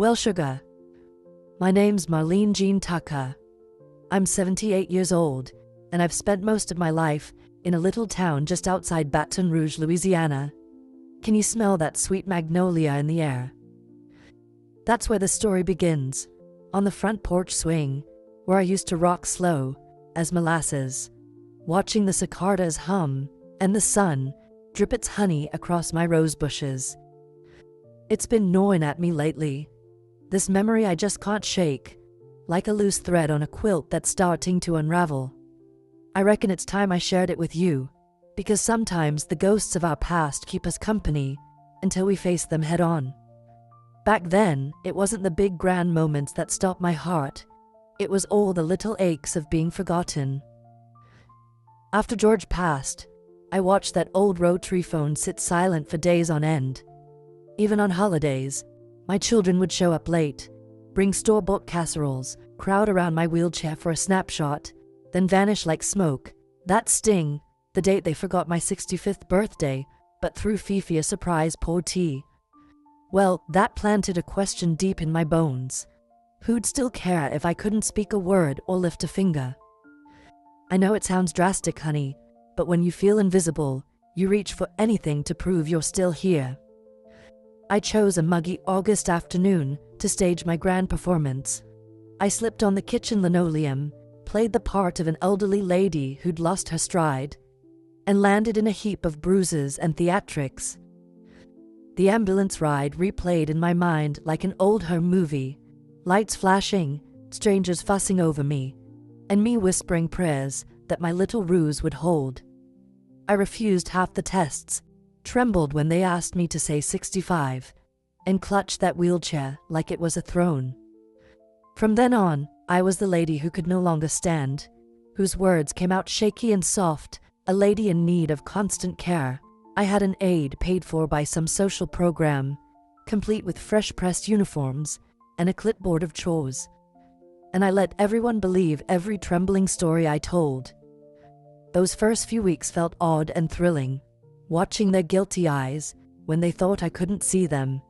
Well, sugar, my name's Marlene Jean Tucker. I'm 78 years old, and I've spent most of my life in a little town just outside Baton Rouge, Louisiana. Can you smell that sweet magnolia in the air? That's where the story begins, on the front porch swing, where I used to rock slow as molasses, watching the cicadas hum and the sun drip its honey across my rose bushes. It's been gnawing at me lately, this memory I just can't shake, like a loose thread on a quilt that's starting to unravel. I reckon it's time I shared it with you, because sometimes the ghosts of our past keep us company until we face them head on. Back then, it wasn't the big grand moments that stopped my heart. It was all the little aches of being forgotten. After George passed, I watched that old rotary phone sit silent for days on end. Even on holidays, my children would show up late, bring store-bought casseroles, crowd around my wheelchair for a snapshot, then vanish like smoke. That sting, the date they forgot my 65th birthday, but threw Fifi a surprise pour tea. Well, that planted a question deep in my bones. Who'd still care if I couldn't speak a word or lift a finger? I know it sounds drastic, honey, but when you feel invisible, you reach for anything to prove you're still here. I chose a muggy August afternoon to stage my grand performance. I slipped on the kitchen linoleum, played the part of an elderly lady who'd lost her stride, and landed in a heap of bruises and theatrics. The ambulance ride replayed in my mind like an old home movie, lights flashing, strangers fussing over me, and me whispering prayers that my little ruse would hold. I refused half the tests, trembled when they asked me to say 65, and clutched that wheelchair like it was a throne. From then on, I was the lady who could no longer stand, whose words came out shaky and soft, a lady in need of constant care. I had an aide paid for by some social program, complete with fresh-pressed uniforms and a clipboard of chores. And I let everyone believe every trembling story I told. Those first few weeks felt odd and thrilling, watching their guilty eyes when they thought I couldn't see them,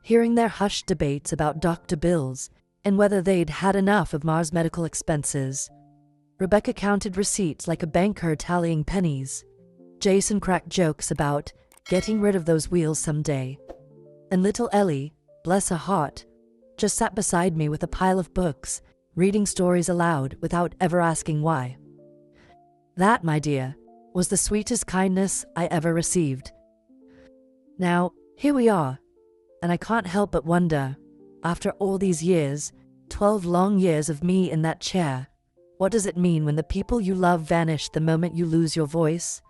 hearing their hushed debates about doctor bills and whether they'd had enough of Ma's medical expenses. Rebecca counted receipts like a banker tallying pennies. Jason cracked jokes about getting rid of those wheels someday. And little Ellie, bless her heart, just sat beside me with a pile of books, reading stories aloud without ever asking why. That, my dear, was the sweetest kindness I ever received. Now, here we are, and I can't help but wonder, after all these years, 12 long years of me in that chair, what does it mean when the people you love vanish the moment you lose your voice?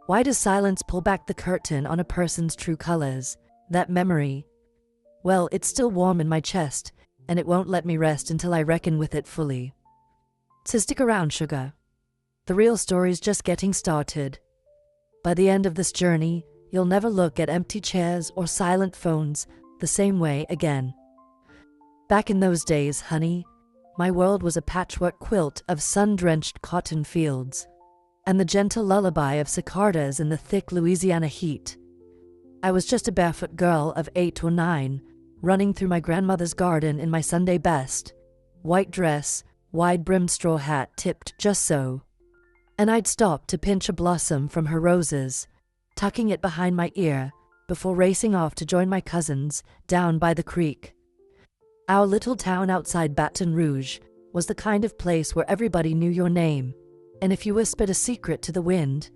Why does silence pull back the curtain on a person's true colors, that memory? Well, it's still warm in my chest, and it won't let me rest until I reckon with it fully. So stick around, sugar. The real story's just getting started. By the end of this journey, you'll never look at empty chairs or silent phones the same way again. Back in those days, honey, my world was a patchwork quilt of sun-drenched cotton fields and the gentle lullaby of cicadas in the thick Louisiana heat. I was just a barefoot girl of 8 or 9, running through my grandmother's garden in my Sunday best, white dress, wide-brimmed straw hat tipped just so. And I'd stop to pinch a blossom from her roses, tucking it behind my ear before racing off to join my cousins down by the creek. Our little town outside Baton Rouge was the kind of place where everybody knew your name, and if you whispered a secret to the wind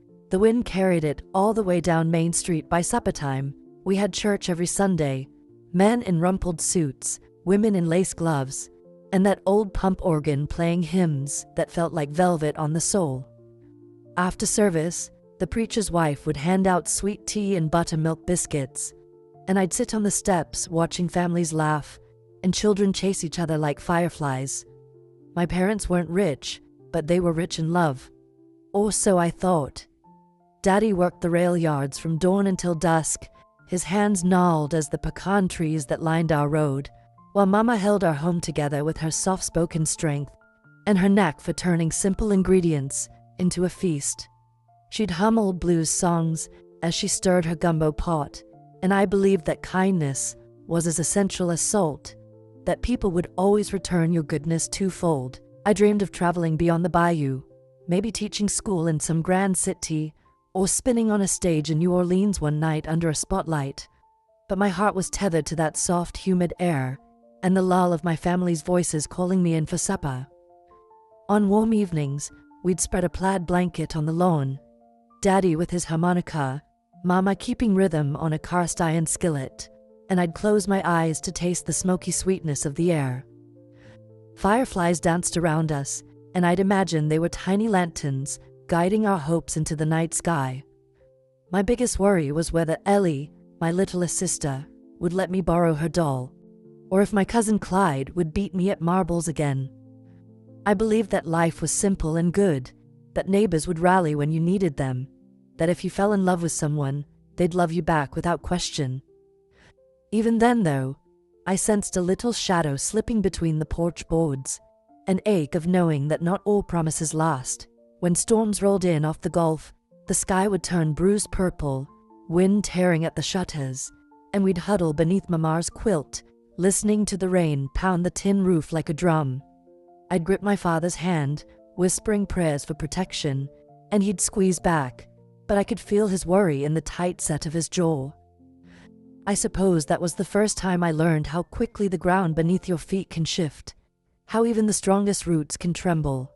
carried it all the way down Main Street by supper time. We had church every Sunday, men in rumpled suits, women in lace gloves, and that old pump organ playing hymns that felt like velvet on the soul. After service, the preacher's wife would hand out sweet tea and buttermilk biscuits, and I'd sit on the steps watching families laugh and children chase each other like fireflies. My parents weren't rich, but they were rich in love. Or so I thought. Daddy worked the rail yards from dawn until dusk, his hands gnarled as the pecan trees that lined our road, while Mama held our home together with her soft-spoken strength and her knack for turning simple ingredients into a feast. She'd hum old blues songs as she stirred her gumbo pot, and I believed that kindness was as essential as salt, that people would always return your goodness twofold. I dreamed of traveling beyond the bayou, maybe teaching school in some grand city, or spinning on a stage in New Orleans one night under a spotlight. But my heart was tethered to that soft, humid air, and the lull of my family's voices calling me in for supper. On warm evenings, we'd spread a plaid blanket on the lawn, Daddy with his harmonica, Mama keeping rhythm on a cast iron skillet, and I'd close my eyes to taste the smoky sweetness of the air. Fireflies danced around us, and I'd imagine they were tiny lanterns guiding our hopes into the night sky. My biggest worry was whether Ellie, my littlest sister, would let me borrow her doll, or if my cousin Clyde would beat me at marbles again. I believed that life was simple and good, that neighbors would rally when you needed them, that if you fell in love with someone, they'd love you back without question. Even then, though, I sensed a little shadow slipping between the porch boards, an ache of knowing that not all promises last. When storms rolled in off the Gulf, the sky would turn bruised purple, wind tearing at the shutters, and we'd huddle beneath Mama's quilt, listening to the rain pound the tin roof like a drum. I'd grip my father's hand, whispering prayers for protection, and he'd squeeze back, but I could feel his worry in the tight set of his jaw. I suppose that was the first time I learned how quickly the ground beneath your feet can shift, how even the strongest roots can tremble.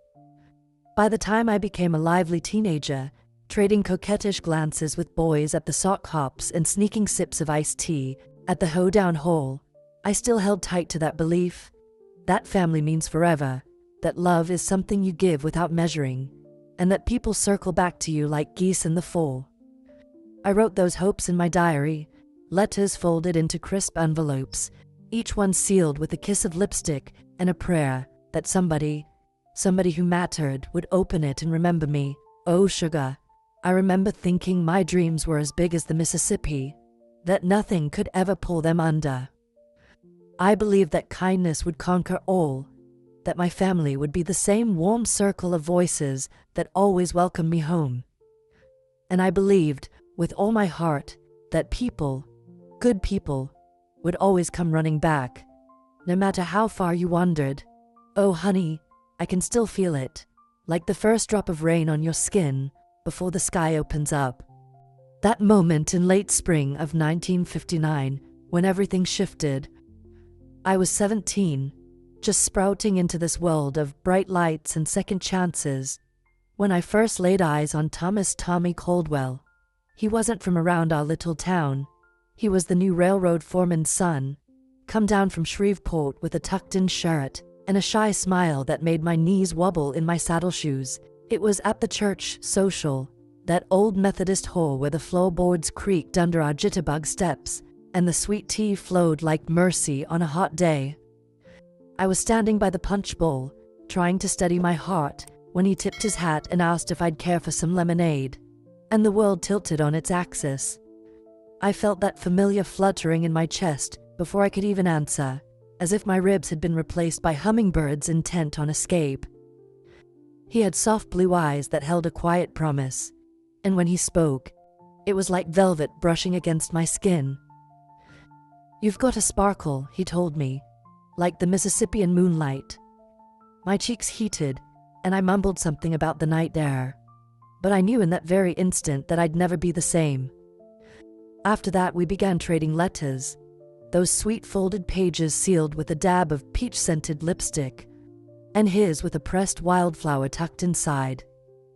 By the time I became a lively teenager, trading coquettish glances with boys at the sock hops and sneaking sips of iced tea at the hoedown hole, I still held tight to that belief. That family means forever, that love is something you give without measuring, and that people circle back to you like geese in the fall. I wrote those hopes in my diary, letters folded into crisp envelopes, each one sealed with a kiss of lipstick and a prayer that somebody who mattered would open it and remember me. Oh, sugar. I remember thinking my dreams were as big as the Mississippi, that nothing could ever pull them under. I believed that kindness would conquer all, that my family would be the same warm circle of voices that always welcomed me home. And I believed, with all my heart, that people, good people, would always come running back, no matter how far you wandered. Oh, honey, I can still feel it, like the first drop of rain on your skin before the sky opens up. That moment in late spring of 1959, when everything shifted. I was 17, just sprouting into this world of bright lights and second chances, when I first laid eyes on Thomas Tommy Caldwell. He wasn't from around our little town. He was the new railroad foreman's son, come down from Shreveport with a tucked-in shirt and a shy smile that made my knees wobble in my saddle shoes. It was at the church social, that old Methodist hall where the floorboards creaked under our jitterbug steps, and the sweet tea flowed like mercy on a hot day. I was standing by the punch bowl, trying to steady my heart, when he tipped his hat and asked if I'd care for some lemonade, and the world tilted on its axis. I felt that familiar fluttering in my chest before I could even answer, as if my ribs had been replaced by hummingbirds intent on escape. He had soft blue eyes that held a quiet promise, and when he spoke, it was like velvet brushing against my skin. "You've got a sparkle," he told me, "like the Mississippian moonlight." My cheeks heated, and I mumbled something about the night air, but I knew in that very instant that I'd never be the same. After that, we began trading letters, those sweet folded pages sealed with a dab of peach-scented lipstick, and his with a pressed wildflower tucked inside,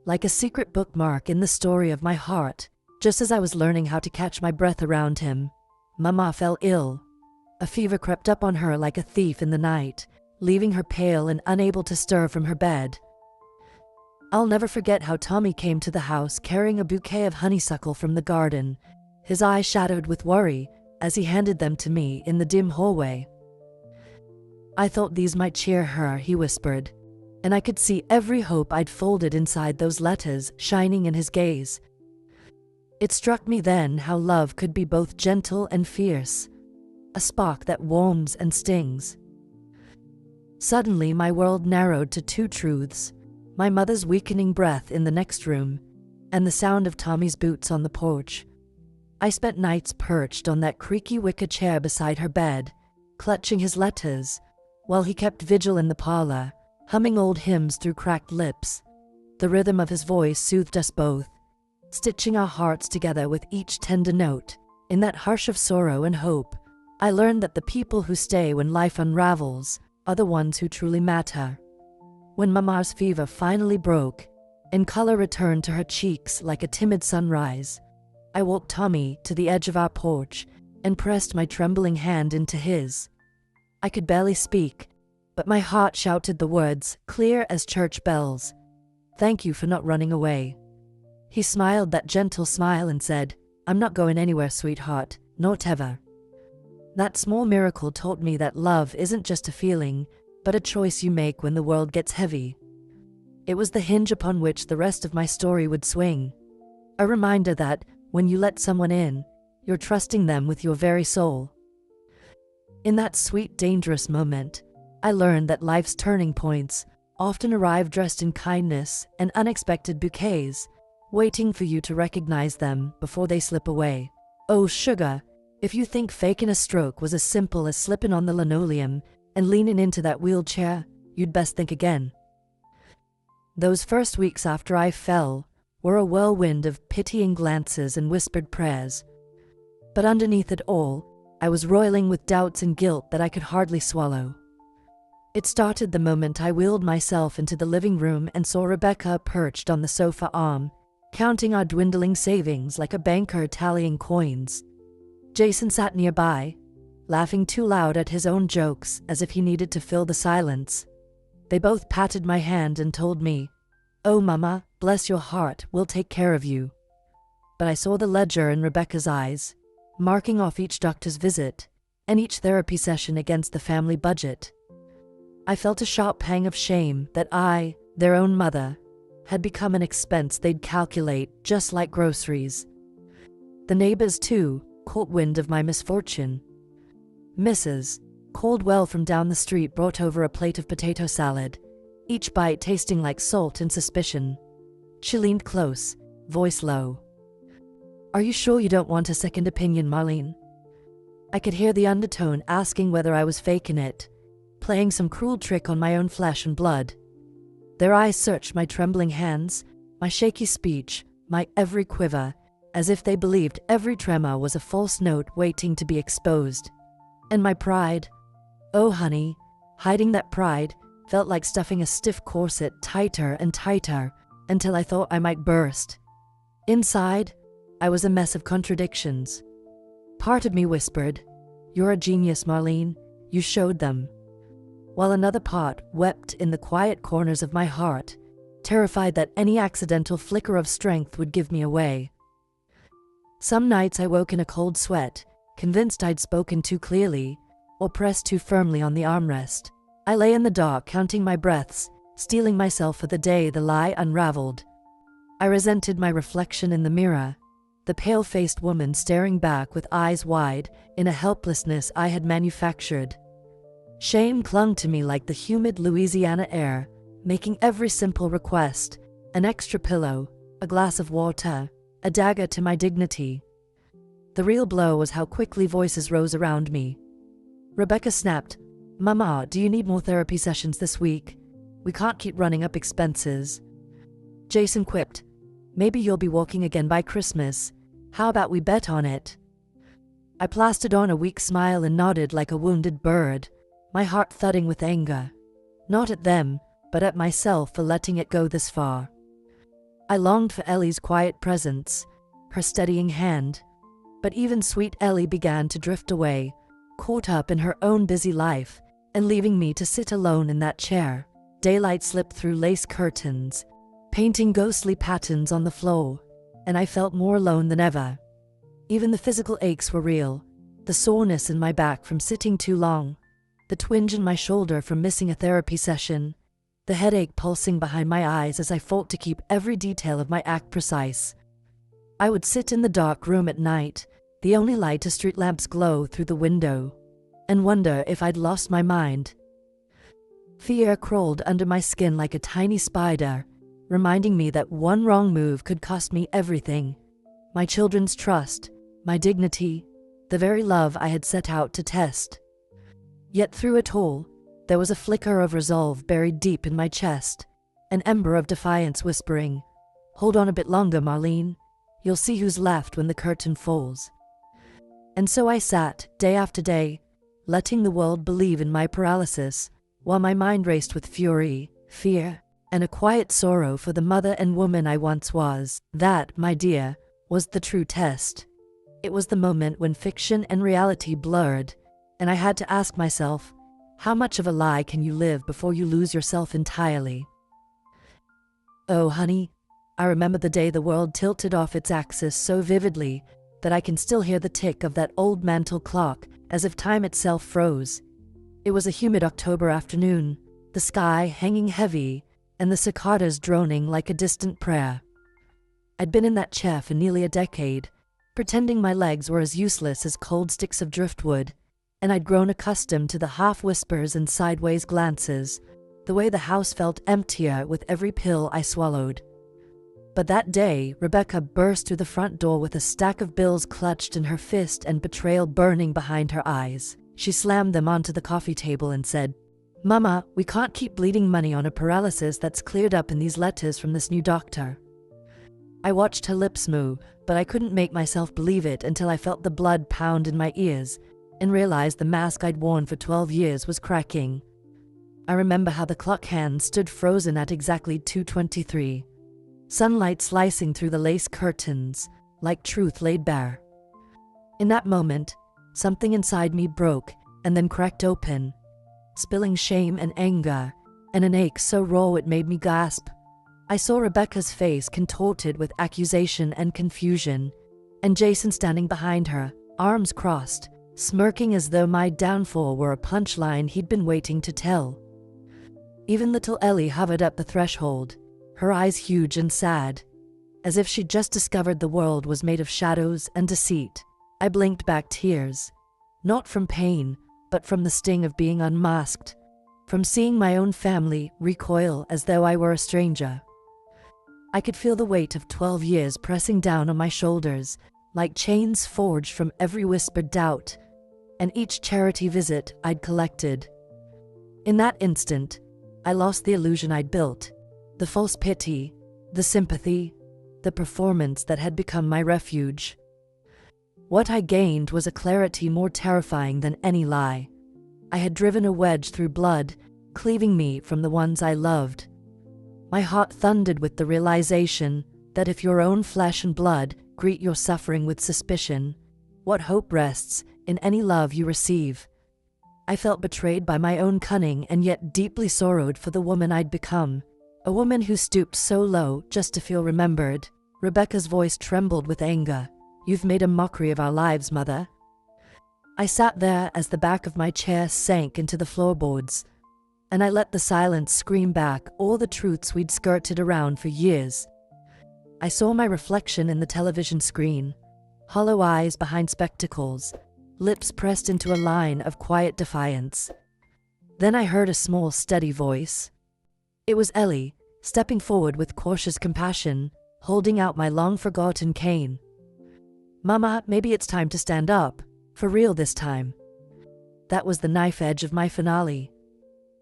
like a secret bookmark in the story of my heart. Just as I was learning how to catch my breath around him, Mama fell ill. A fever crept up on her like a thief in the night, leaving her pale and unable to stir from her bed. I'll never forget how Tommy came to the house carrying a bouquet of honeysuckle from the garden, his eyes shadowed with worry as he handed them to me in the dim hallway. "I thought these might cheer her," he whispered, and I could see every hope I'd folded inside those letters shining in his gaze. It struck me then how love could be both gentle and fierce, a spark that warms and stings. Suddenly my world narrowed to two truths: my mother's weakening breath in the next room, and the sound of Tommy's boots on the porch. I spent nights perched on that creaky wicker chair beside her bed, clutching his letters, while he kept vigil in the parlor, humming old hymns through cracked lips. The rhythm of his voice soothed us both, stitching our hearts together with each tender note. In that hush of sorrow and hope, I learned that the people who stay when life unravels are the ones who truly matter. When Mama's fever finally broke, and color returned to her cheeks like a timid sunrise, I walked Tommy to the edge of our porch and pressed my trembling hand into his. I could barely speak, but my heart shouted the words, clear as church bells. "Thank you for not running away." He smiled that gentle smile and said, "I'm not going anywhere, sweetheart, not ever." That small miracle taught me that love isn't just a feeling, but a choice you make when the world gets heavy. It was the hinge upon which the rest of my story would swing. A reminder that, when you let someone in, you're trusting them with your very soul. In that sweet, dangerous moment, I learned that life's turning points often arrive dressed in kindness and unexpected bouquets, waiting for you to recognize them before they slip away. Oh, sugar, if you think faking a stroke was as simple as slipping on the linoleum and leaning into that wheelchair, you'd best think again. Those first weeks after I fell were a whirlwind of pitying glances and whispered prayers. But underneath it all, I was roiling with doubts and guilt that I could hardly swallow. It started the moment I wheeled myself into the living room and saw Rebecca perched on the sofa arm, counting our dwindling savings like a banker tallying coins. Jason sat nearby, laughing too loud at his own jokes as if he needed to fill the silence. They both patted my hand and told me, "Oh, Mama, bless your heart, we'll take care of you." But I saw the ledger in Rebecca's eyes, marking off each doctor's visit and each therapy session against the family budget. I felt a sharp pang of shame that I, their own mother, had become an expense they'd calculate just like groceries. The neighbors, too, caught wind of my misfortune. Mrs. Caldwell from down the street brought over a plate of potato salad, each bite tasting like salt and suspicion. She leaned close, voice low. "Are you sure you don't want a second opinion, Marlene?" I could hear the undertone asking whether I was faking it, playing some cruel trick on my own flesh and blood. Their eyes searched my trembling hands, my shaky speech, my every quiver, as if they believed every tremor was a false note waiting to be exposed. And my pride, oh honey, hiding that pride felt like stuffing a stiff corset tighter and tighter until I thought I might burst. Inside, I was a mess of contradictions. Part of me whispered, "You're a genius, Marlene, you showed them," while another part wept in the quiet corners of my heart, terrified that any accidental flicker of strength would give me away. Some nights I woke in a cold sweat, convinced I'd spoken too clearly, or pressed too firmly on the armrest. I lay in the dark, counting my breaths, steeling myself for the day the lie unraveled. I resented my reflection in the mirror, the pale-faced woman staring back with eyes wide in a helplessness I had manufactured. Shame clung to me like the humid Louisiana air, making every simple request, an extra pillow, a glass of water, a dagger to my dignity. The real blow was how quickly voices rose around me. Rebecca snapped, "Mama, do you need more therapy sessions this week? We can't keep running up expenses." Jason quipped, "Maybe you'll be walking again by Christmas. How about we bet on it?" I plastered on a weak smile and nodded like a wounded bird, my heart thudding with anger. Not at them, but at myself for letting it go this far. I longed for Ellie's quiet presence, her steadying hand, but even sweet Ellie began to drift away, caught up in her own busy life, and leaving me to sit alone in that chair. Daylight slipped through lace curtains, painting ghostly patterns on the floor, and I felt more alone than ever. Even the physical aches were real, the soreness in my back from sitting too long, the twinge in my shoulder from missing a therapy session, the headache pulsing behind my eyes as I fought to keep every detail of my act precise. I would sit in the dark room at night, the only light a street lamp's glow through the window, and wonder if I'd lost my mind. Fear crawled under my skin like a tiny spider, reminding me that one wrong move could cost me everything: my children's trust, my dignity, the very love I had set out to test. Yet through it all, There was a flicker of resolve buried deep in my chest, an ember of defiance whispering, "Hold on a bit longer, Marlene. You'll see who's left when the curtain falls." And so I sat, day after day, letting the world believe in my paralysis, while my mind raced with fury, fear, and a quiet sorrow for the mother and woman I once was. That, my dear, was the true test. It was the moment when fiction and reality blurred, and I had to ask myself, how much of a lie can you live before you lose yourself entirely? Oh, honey, I remember the day the world tilted off its axis so vividly that I can still hear the tick of that old mantel clock, as if time itself froze. It was a humid October afternoon, the sky hanging heavy, and the cicadas droning like a distant prayer. I'd been in that chair for nearly a decade, pretending my legs were as useless as cold sticks of driftwood, and I'd grown accustomed to the half-whispers and sideways glances, the way the house felt emptier with every pill I swallowed. But that day, Rebecca burst through the front door with a stack of bills clutched in her fist and betrayal burning behind her eyes. She slammed them onto the coffee table and said, "Mama, we can't keep bleeding money on a paralysis that's cleared up in these letters from this new doctor." I watched her lips move, but I couldn't make myself believe it until I felt the blood pound in my ears and realized the mask I'd worn for 12 years was cracking. I remember how the clock hand stood frozen at exactly 2:23. Sunlight slicing through the lace curtains, like truth laid bare. In that moment, something inside me broke and then cracked open, spilling shame and anger, and an ache so raw it made me gasp. I saw Rebecca's face contorted with accusation and confusion, and Jason standing behind her, arms crossed, smirking as though my downfall were a punchline he'd been waiting to tell. Even little Ellie hovered at the threshold, her eyes huge and sad, as if she'd just discovered the world was made of shadows and deceit. I blinked back tears, not from pain, but from the sting of being unmasked, from seeing my own family recoil as though I were a stranger. I could feel the weight of 12 years pressing down on my shoulders, like chains forged from every whispered doubt, and each charity visit I'd collected. In that instant, I lost the illusion I'd built, the false pity, the sympathy, the performance that had become my refuge. What I gained was a clarity more terrifying than any lie. I had driven a wedge through blood, cleaving me from the ones I loved. My heart thundered with the realization that if your own flesh and blood greet your suffering with suspicion, what hope rests in any love you receive? I felt betrayed by my own cunning and yet deeply sorrowed for the woman I'd become, a woman who stooped so low just to feel remembered. Rebecca's voice trembled with anger. "You've made a mockery of our lives, Mother." I sat there as the back of my chair sank into the floorboards, and I let the silence scream back all the truths we'd skirted around for years. I saw my reflection in the television screen, hollow eyes behind spectacles, lips pressed into a line of quiet defiance. Then I heard a small, steady voice. It was Ellie, stepping forward with cautious compassion, holding out my long-forgotten cane. "Mama, maybe it's time to stand up, for real this time." That was the knife edge of my finale.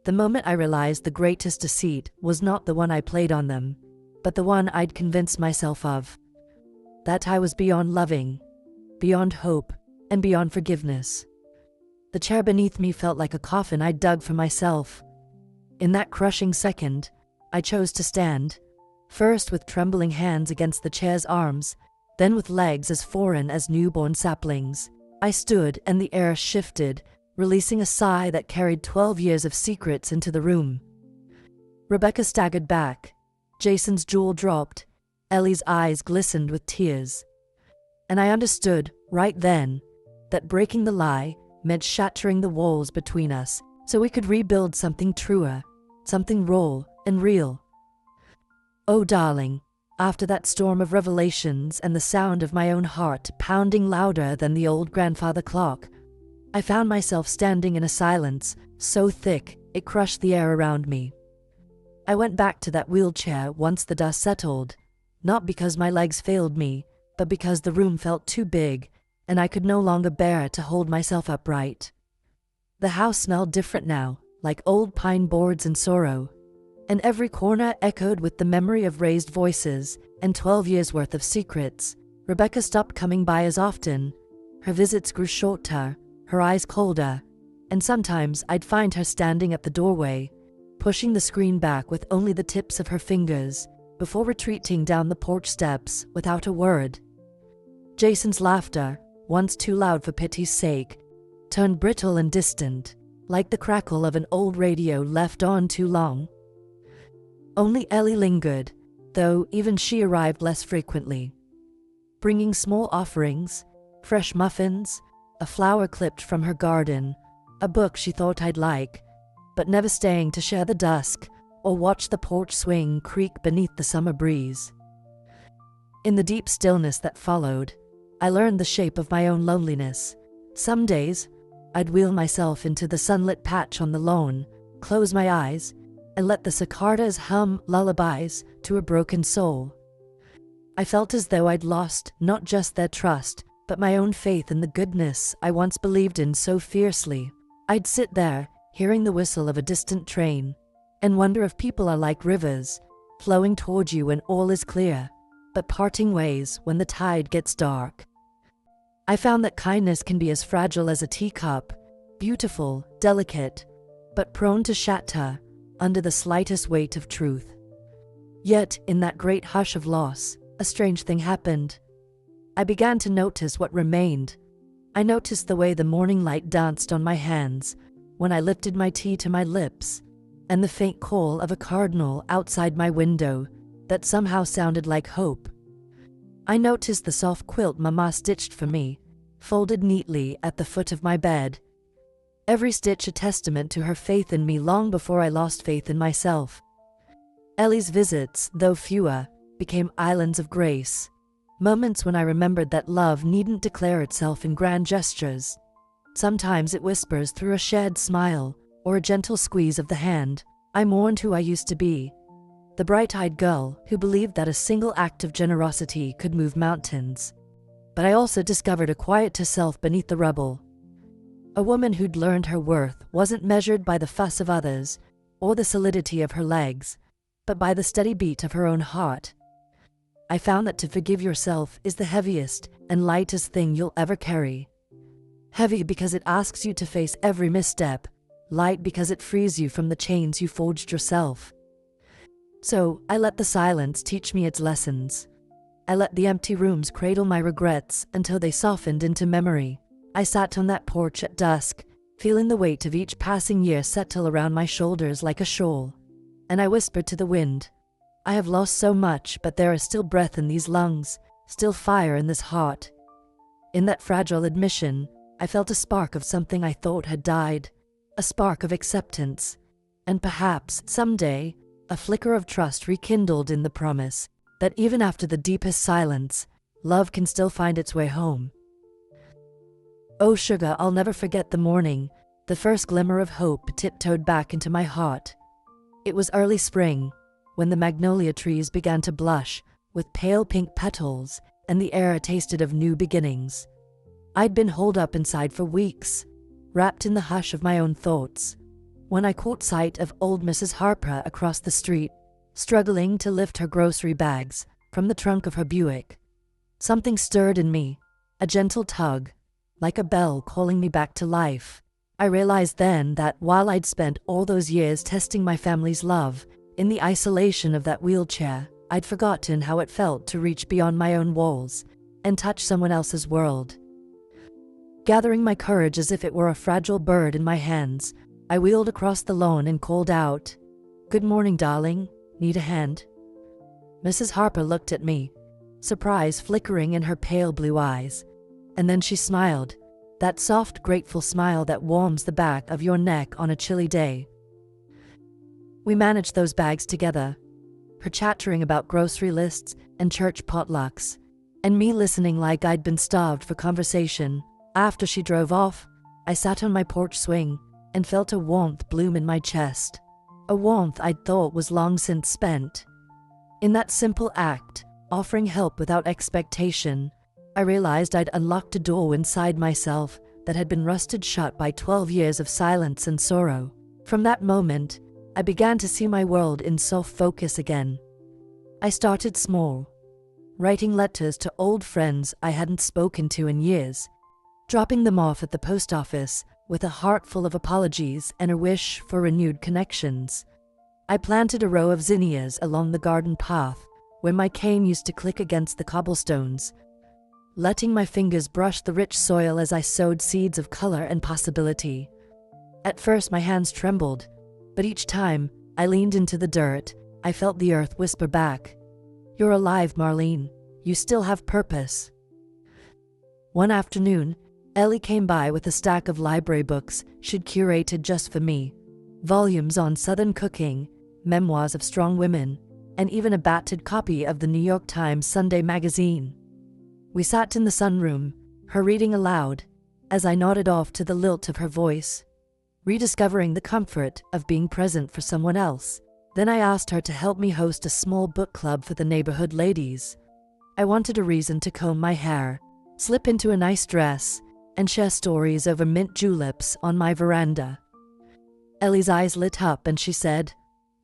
The moment I realized the greatest deceit was not the one I played on them, but the one I'd convinced myself of. That I was beyond loving, beyond hope, and beyond forgiveness. The chair beneath me felt like a coffin I'd dug for myself. In that crushing second, I chose to stand, first with trembling hands against the chair's arms, then with legs as foreign as newborn saplings. I stood and the air shifted, releasing a sigh that carried 12 years of secrets into the room. Rebecca staggered back. Jason's jewel dropped. Ellie's eyes glistened with tears. And I understood, right then, that breaking the lie meant shattering the walls between us, so we could rebuild something truer, something raw and real. Oh, darling, after that storm of revelations and the sound of my own heart pounding louder than the old grandfather clock, I found myself standing in a silence so thick it crushed the air around me. I went back to that wheelchair once the dust settled, not because my legs failed me, but because the room felt too big and I could no longer bear to hold myself upright. The house smelled different now, like old pine boards in sorrow, and every corner echoed with the memory of raised voices and 12 years' worth of secrets. Rebecca stopped coming by as often. Her visits grew shorter, her eyes colder, and sometimes I'd find her standing at the doorway, pushing the screen back with only the tips of her fingers, before retreating down the porch steps without a word. Jason's laughter, once too loud for pity's sake, turned brittle and distant, like the crackle of an old radio left on too long. Only Ellie lingered, though even she arrived less frequently, bringing small offerings, fresh muffins, a flower clipped from her garden, a book she thought I'd like, but never staying to share the dusk or watch the porch swing creak beneath the summer breeze. In the deep stillness that followed, I learned the shape of my own loneliness. Some days, I'd wheel myself into the sunlit patch on the lawn, close my eyes, and let the cicadas hum lullabies to a broken soul. I felt as though I'd lost not just their trust, but my own faith in the goodness I once believed in so fiercely. I'd sit there, hearing the whistle of a distant train, and wonder if people are like rivers, flowing toward you when all is clear, but parting ways when the tide gets dark. I found that kindness can be as fragile as a teacup, beautiful, delicate, but prone to shatter under the slightest weight of truth. Yet, in that great hush of loss, a strange thing happened. I began to notice what remained. I noticed the way the morning light danced on my hands when I lifted my tea to my lips, and the faint call of a cardinal outside my window that somehow sounded like hope. I noticed the soft quilt Mama stitched for me, folded neatly at the foot of my bed, every stitch a testament to her faith in me long before I lost faith in myself. Ellie's visits, though fewer, became islands of grace, moments when I remembered that love needn't declare itself in grand gestures. Sometimes it whispers through a shared smile or a gentle squeeze of the hand. I mourned who I used to be, the bright-eyed girl who believed that a single act of generosity could move mountains. But I also discovered a quieter self beneath the rubble, a woman who'd learned her worth wasn't measured by the fuss of others or the solidity of her legs, but by the steady beat of her own heart. I found that to forgive yourself is the heaviest and lightest thing you'll ever carry. Heavy because it asks you to face every misstep, light because it frees you from the chains you forged yourself. So, I let the silence teach me its lessons. I let the empty rooms cradle my regrets until they softened into memory. I sat on that porch at dusk, feeling the weight of each passing year settle around my shoulders like a shawl. And I whispered to the wind, I have lost so much, but there is still breath in these lungs, still fire in this heart. In that fragile admission, I felt a spark of something I thought had died, a spark of acceptance, and perhaps, someday, a flicker of trust rekindled in the promise that even after the deepest silence, love can still find its way home. Oh sugar, I'll never forget the morning, the first glimmer of hope tiptoed back into my heart. It was early spring, when the magnolia trees began to blush with pale pink petals and the air tasted of new beginnings. I'd been holed up inside for weeks, wrapped in the hush of my own thoughts, when I caught sight of old Mrs. Harper across the street, struggling to lift her grocery bags from the trunk of her Buick. Something stirred in me, a gentle tug, like a bell calling me back to life. I realized then that while I'd spent all those years testing my family's love in the isolation of that wheelchair, I'd forgotten how it felt to reach beyond my own walls and touch someone else's world. Gathering my courage as if it were a fragile bird in my hands, I wheeled across the lawn and called out, "Good morning, darling. Need a hand?" Mrs. Harper looked at me, surprise flickering in her pale blue eyes, and then she smiled, that soft, grateful smile that warms the back of your neck on a chilly day. We managed those bags together, her chattering about grocery lists and church potlucks, and me listening like I'd been starved for conversation. After she drove off, I sat on my porch swing and felt a warmth bloom in my chest, a warmth I'd thought was long since spent. In that simple act, offering help without expectation, I realized I'd unlocked a door inside myself that had been rusted shut by 12 years of silence and sorrow. From that moment, I began to see my world in soft focus again. I started small, writing letters to old friends I hadn't spoken to in years, dropping them off at the post office with a heart full of apologies and a wish for renewed connections. I planted a row of zinnias along the garden path where my cane used to click against the cobblestones, letting my fingers brush the rich soil as I sowed seeds of color and possibility. At first my hands trembled, but each time I leaned into the dirt, I felt the earth whisper back, "You're alive, Marlene. You still have purpose." One afternoon, Ellie came by with a stack of library books she'd curated just for me. Volumes on Southern cooking, memoirs of strong women, and even a battered copy of the New York Times Sunday magazine. We sat in the sunroom, her reading aloud, as I nodded off to the lilt of her voice, rediscovering the comfort of being present for someone else. Then I asked her to help me host a small book club for the neighborhood ladies. I wanted a reason to comb my hair, slip into a nice dress, and share stories over mint juleps on my veranda. Ellie's eyes lit up and she said,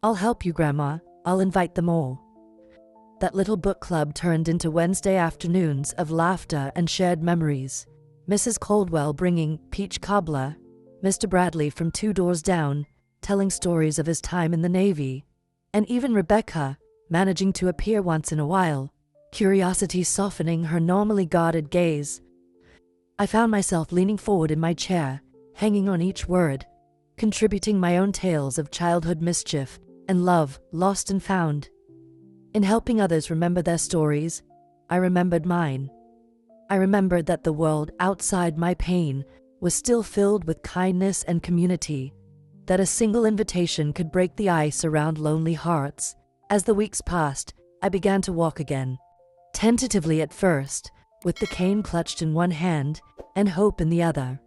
"I'll help you, Grandma. I'll invite them all." That little book club turned into Wednesday afternoons of laughter and shared memories. Mrs. Caldwell bringing peach cobbler, Mr. Bradley from 2 doors down, telling stories of his time in the Navy, and even Rebecca, managing to appear once in a while, curiosity softening her normally guarded gaze. I found myself leaning forward in my chair, hanging on each word, contributing my own tales of childhood mischief and love lost and found. In helping others remember their stories, I remembered mine. I remembered that the world outside my pain was still filled with kindness and community, that a single invitation could break the ice around lonely hearts. As the weeks passed, I began to walk again. Tentatively at first, with the cane clutched in one hand and hope in the other.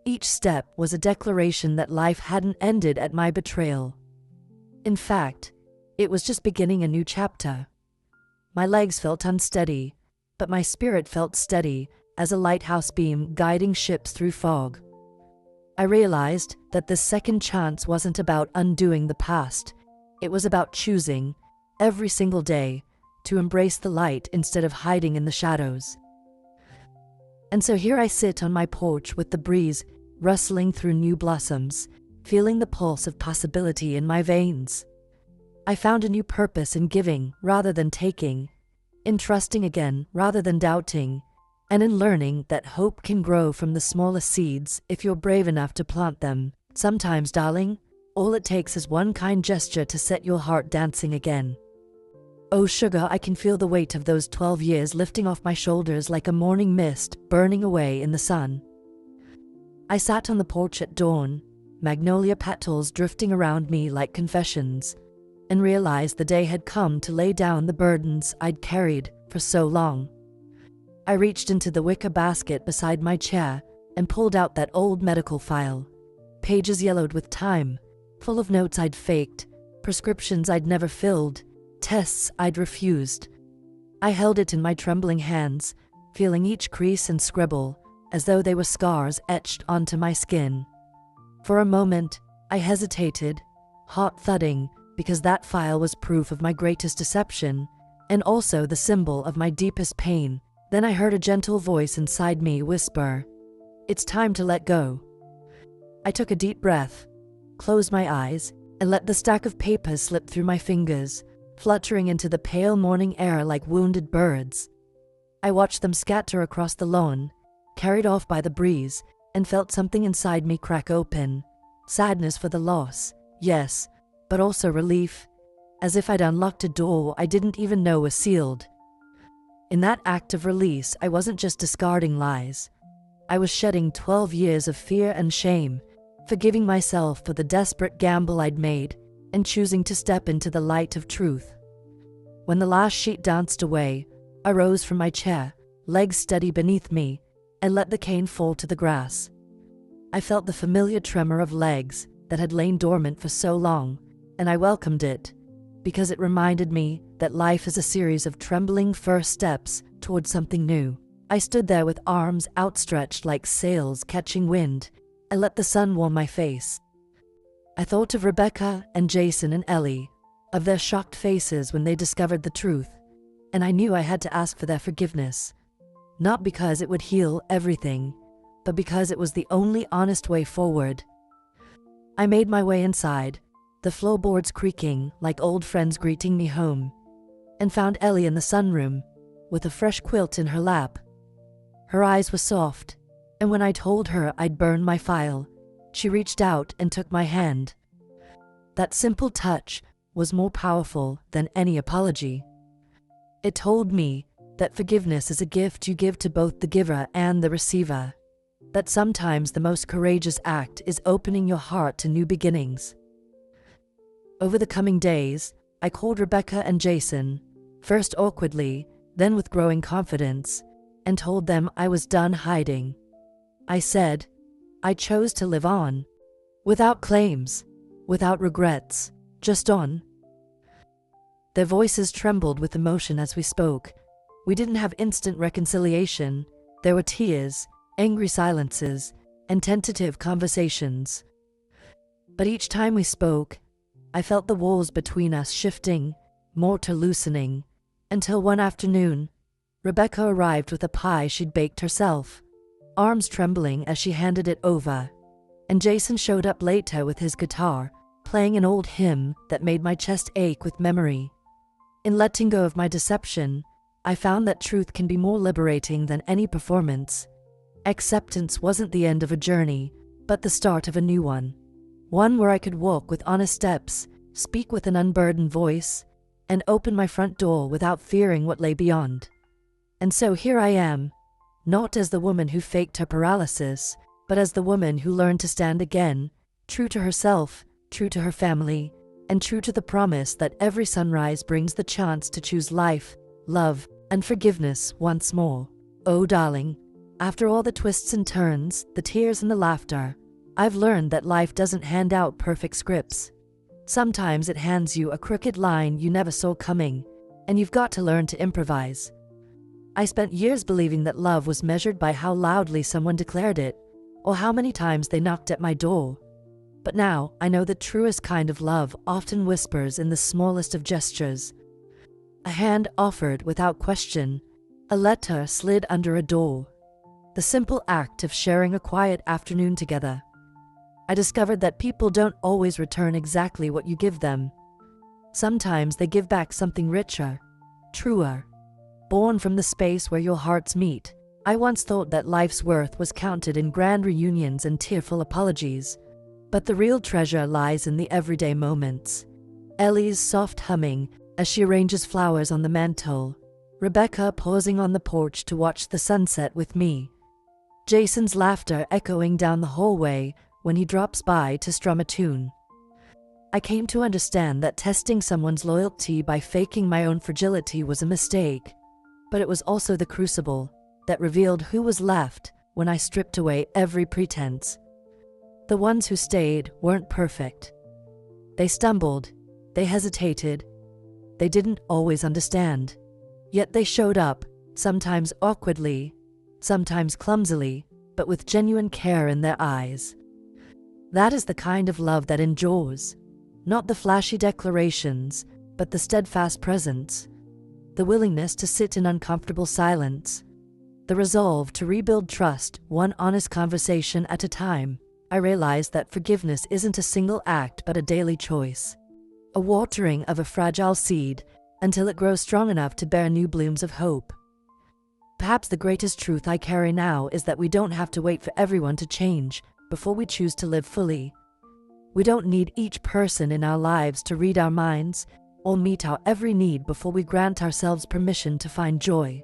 Each step was a declaration that life hadn't ended at my betrayal. In fact, it was just beginning a new chapter. My legs felt unsteady, but my spirit felt steady as a lighthouse beam guiding ships through fog. I realized that this second chance wasn't about undoing the past. It was about choosing, every single day, to embrace the light instead of hiding in the shadows. And so here I sit on my porch with the breeze rustling through new blossoms, feeling the pulse of possibility in my veins. I found a new purpose in giving rather than taking, in trusting again rather than doubting, and in learning that hope can grow from the smallest seeds if you're brave enough to plant them. Sometimes, darling, all it takes is one kind gesture to set your heart dancing again. Oh, sugar, I can feel the weight of those 12 years lifting off my shoulders like a morning mist burning away in the sun. I sat on the porch at dawn, magnolia petals drifting around me like confessions, and realized the day had come to lay down the burdens I'd carried for so long. I reached into the wicker basket beside my chair and pulled out that old medical file, pages yellowed with time, full of notes I'd faked, prescriptions I'd never filled, tests I'd refused. I held it in my trembling hands, feeling each crease and scribble as though they were scars etched onto my skin. For a moment, I hesitated, heart thudding, because that file was proof of my greatest deception, and also the symbol of my deepest pain. Then I heard a gentle voice inside me whisper, "It's time to let go." I took a deep breath, closed my eyes, and let the stack of papers slip through my fingers, fluttering into the pale morning air like wounded birds. I watched them scatter across the lawn, carried off by the breeze, and felt something inside me crack open. Sadness for the loss, yes, but also relief, as if I'd unlocked a door I didn't even know was sealed. In that act of release, I wasn't just discarding lies. I was shedding 12 years of fear and shame, forgiving myself for the desperate gamble I'd made, and choosing to step into the light of truth. When the last sheet danced away, I rose from my chair, legs steady beneath me, and let the cane fall to the grass. I felt the familiar tremor of legs that had lain dormant for so long, and I welcomed it, because it reminded me that life is a series of trembling first steps toward something new. I stood there with arms outstretched like sails catching wind, and let the sun warm my face. I thought of Rebecca and Jason and Ellie, of their shocked faces when they discovered the truth, and I knew I had to ask for their forgiveness. Not because it would heal everything, but because it was the only honest way forward. I made my way inside, the floorboards creaking like old friends greeting me home, and found Ellie in the sunroom, with a fresh quilt in her lap. Her eyes were soft, and when I told her I'd burned my file, she reached out and took my hand. That simple touch was more powerful than any apology. It told me that forgiveness is a gift you give to both the giver and the receiver, that sometimes the most courageous act is opening your heart to new beginnings. Over the coming days, I called Rebecca and Jason, first awkwardly, then with growing confidence, and told them I was done hiding. I said, I chose to live on, without claims, without regrets, just on. Their voices trembled with emotion as we spoke. We didn't have instant reconciliation. There were tears, angry silences, and tentative conversations. But each time we spoke, I felt the walls between us shifting, mortar loosening, until one afternoon, Rebecca arrived with a pie she'd baked herself, arms trembling as she handed it over, and Jason showed up later with his guitar, playing an old hymn that made my chest ache with memory. In letting go of my deception, I found that truth can be more liberating than any performance. Acceptance wasn't the end of a journey, but the start of a new one. One where I could walk with honest steps, speak with an unburdened voice, and open my front door without fearing what lay beyond. And so here I am, not as the woman who faked her paralysis, but as the woman who learned to stand again, true to herself, true to her family, and true to the promise that every sunrise brings the chance to choose life, love, and forgiveness once more. Oh, darling, after all the twists and turns, the tears and the laughter, I've learned that life doesn't hand out perfect scripts. Sometimes it hands you a crooked line you never saw coming, and you've got to learn to improvise. I spent years believing that love was measured by how loudly someone declared it, or how many times they knocked at my door. But now I know the truest kind of love often whispers in the smallest of gestures. A hand offered without question, a letter slid under a door. The simple act of sharing a quiet afternoon together. I discovered that people don't always return exactly what you give them. Sometimes they give back something richer, truer, born from the space where your hearts meet. I once thought that life's worth was counted in grand reunions and tearful apologies, but the real treasure lies in the everyday moments. Ellie's soft humming as she arranges flowers on the mantel, Rebecca pausing on the porch to watch the sunset with me, Jason's laughter echoing down the hallway when he drops by to strum a tune. I came to understand that testing someone's loyalty by faking my own fragility was a mistake, but it was also the crucible that revealed who was left when I stripped away every pretense. The ones who stayed weren't perfect. They stumbled, they hesitated, they didn't always understand. Yet they showed up, sometimes awkwardly, sometimes clumsily, but with genuine care in their eyes. That is the kind of love that endures, not the flashy declarations, but the steadfast presence, the willingness to sit in uncomfortable silence, the resolve to rebuild trust one honest conversation at a time. I realized that forgiveness isn't a single act but a daily choice, a watering of a fragile seed until it grows strong enough to bear new blooms of hope. Perhaps the greatest truth I carry now is that we don't have to wait for everyone to change before we choose to live fully. We don't need each person in our lives to read our minds or meet our every need before we grant ourselves permission to find joy.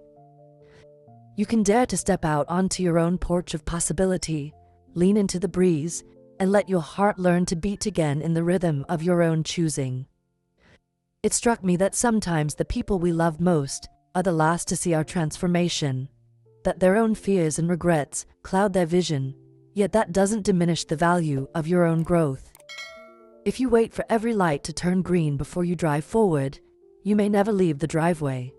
You can dare to step out onto your own porch of possibility, lean into the breeze, and let your heart learn to beat again in the rhythm of your own choosing. It struck me that sometimes the people we love most are the last to see our transformation, that their own fears and regrets cloud their vision, yet that doesn't diminish the value of your own growth. If you wait for every light to turn green before you drive forward, you may never leave the driveway.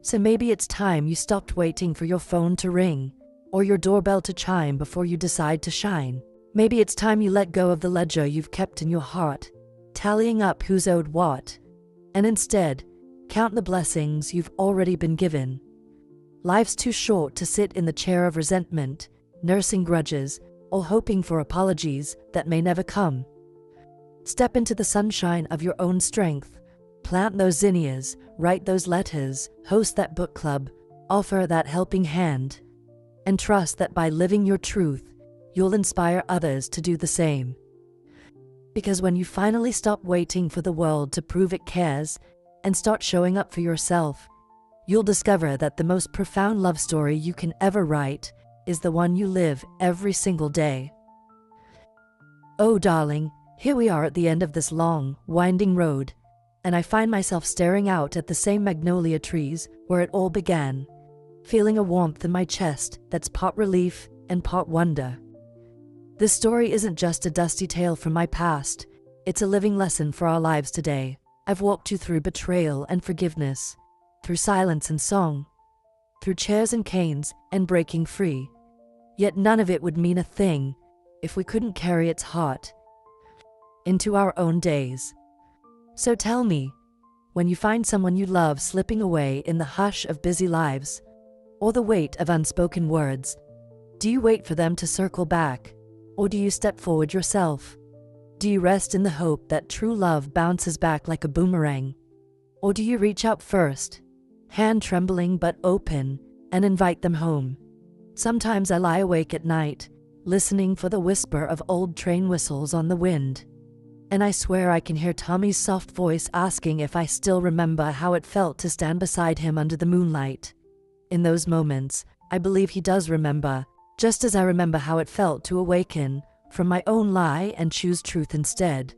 So maybe it's time you stopped waiting for your phone to ring or your doorbell to chime before you decide to shine. Maybe it's time you let go of the ledger you've kept in your heart, tallying up who's owed what, and instead, count the blessings you've already been given. Life's too short to sit in the chair of resentment, nursing grudges, or hoping for apologies that may never come. Step into the sunshine of your own strength, plant those zinnias, write those letters, host that book club, offer that helping hand, and trust that by living your truth, you'll inspire others to do the same. Because when you finally stop waiting for the world to prove it cares and start showing up for yourself, you'll discover that the most profound love story you can ever write is the one you live every single day. Oh, darling, here we are at the end of this long, winding road, and I find myself staring out at the same magnolia trees where it all began, feeling a warmth in my chest that's part relief and part wonder. This story isn't just a dusty tale from my past, it's a living lesson for our lives today. I've walked you through betrayal and forgiveness, through silence and song, through chairs and canes and breaking free. Yet none of it would mean a thing if we couldn't carry its heart into our own days. So tell me, when you find someone you love slipping away in the hush of busy lives, or the weight of unspoken words, do you wait for them to circle back, or do you step forward yourself? Do you rest in the hope that true love bounces back like a boomerang, or do you reach out first, hand trembling but open, and invite them home? Sometimes I lie awake at night, listening for the whisper of old train whistles on the wind, and I swear I can hear Tommy's soft voice asking if I still remember how it felt to stand beside him under the moonlight. In those moments, I believe he does remember, just as I remember how it felt to awaken from my own lie and choose truth instead.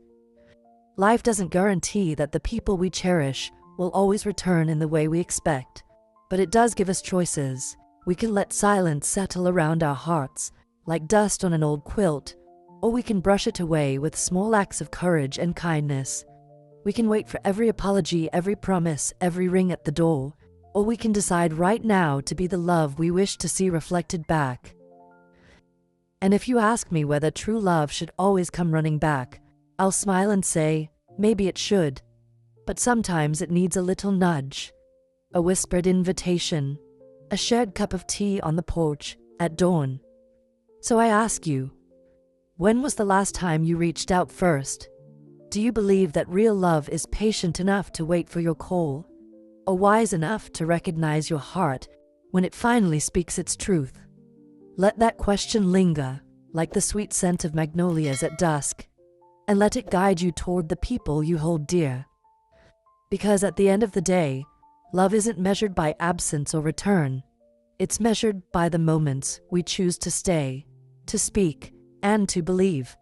Life doesn't guarantee that the people we cherish will always return in the way we expect, but it does give us choices. We can let silence settle around our hearts, like dust on an old quilt, or we can brush it away with small acts of courage and kindness. We can wait for every apology, every promise, every ring at the door, or we can decide right now to be the love we wish to see reflected back. And if you ask me whether true love should always come running back, I'll smile and say, maybe it should. But sometimes it needs a little nudge, a whispered invitation, a shared cup of tea on the porch at dawn. So I ask you, when was the last time you reached out first? Do you believe that real love is patient enough to wait for your call, or wise enough to recognize your heart when it finally speaks its truth? Let that question linger, like the sweet scent of magnolias at dusk, and let it guide you toward the people you hold dear. Because at the end of the day, love isn't measured by absence or return. It's measured by the moments we choose to stay, to speak, and to believe.